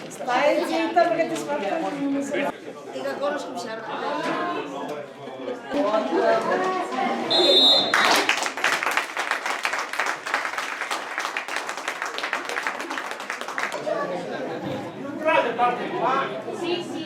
Stai zitta perché ti spacco il muso. Dica cosa scusare. Sì, sì.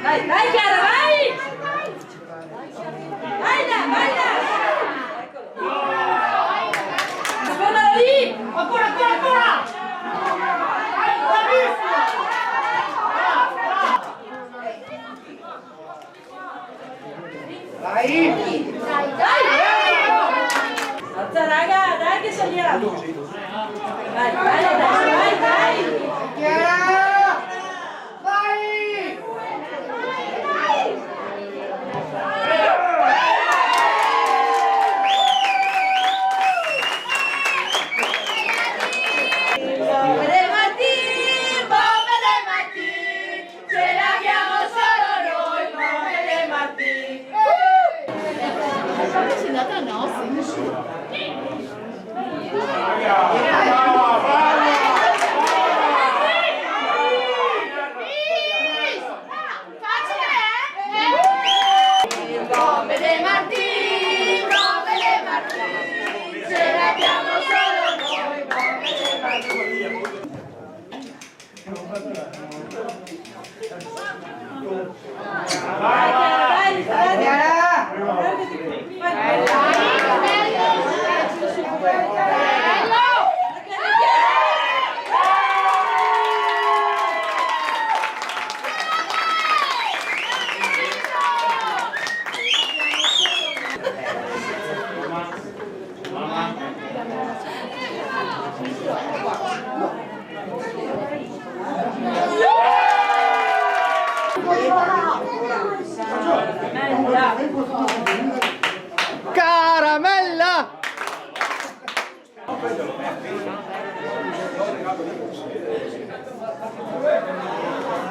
Dai, dai Chiara, vai! Vai là, vai là! Sfondala lì! Ancora, ancora, ancora! Dai! Alza raga, dai che saliamo! Vai, vai adesso, vai, vai! Caramella!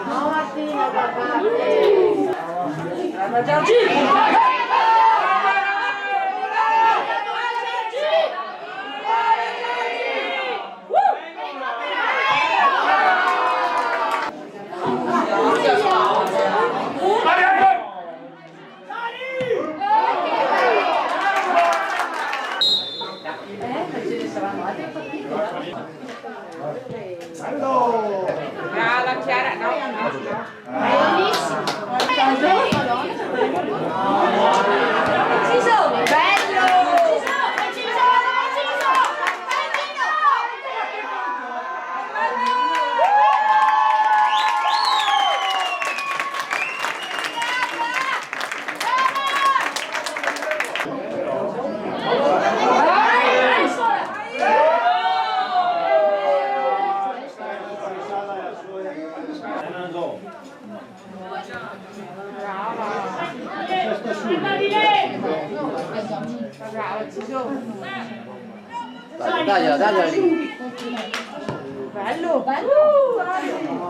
No, Martina, papà. Brava Chiara, no, Bellissimo. Ciso, bello! Tagliala, tagliala lì. Bello, bello!